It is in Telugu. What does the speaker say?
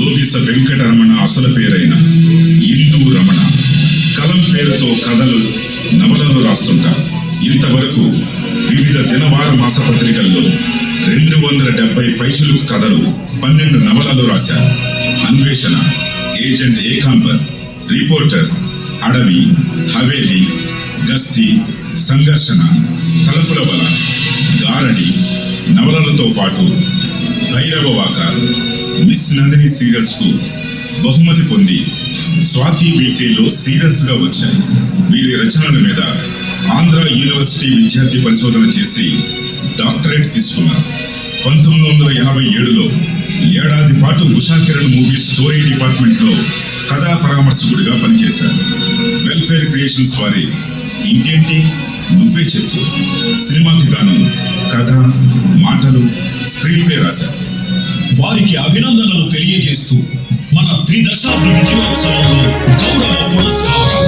లోగిస వెంకటరమణ అసలు పేరైన ఇందూ రమణ కలం పేరుతో కథలు, నవలలు రాస్తుంటారు. ఇంతవరకు వివిధ దినవార మాసపత్రికల్లో 270 పైచులకు కథలు, 12 నవలలు రాశారు. అన్వేషణ, ఏజెంట్ ఏకాంబర్, రిపోర్టర్, అడవి, హవేలి, గస్తీ, సంఘర్షణ, తలుపుల బల, గారడి నవలలతో పాటు భైరవవాక, మిస్ నందిని సీరియల్స్ కు బహుమతి పొంది స్వాతి వీక్లీలో సీరియల్స్ గా వచ్చాయి. వీరి రచనల మీద ఆంధ్ర యూనివర్సిటీ విద్యార్థి పరిశోధన చేసి డాక్టరేట్ తీసుకున్నారు. 1987లో ఏడాది పాటు Usha Kiran movie story department లో కథా పరామర్శకుడిగా పనిచేశారు. వెల్ఫేర్ క్రియేషన్స్ వారి ఇంకేంటి నువ్వే చెప్పు సినిమాకి గాను కథ, మాటలు, స్క్రీన్ ప్లే రాశారు. వారికి అభినందనలు తెలియజేస్తూ మన 3 దశాబ్ది విజయోత్సవంలో గౌరవ పురస్కారం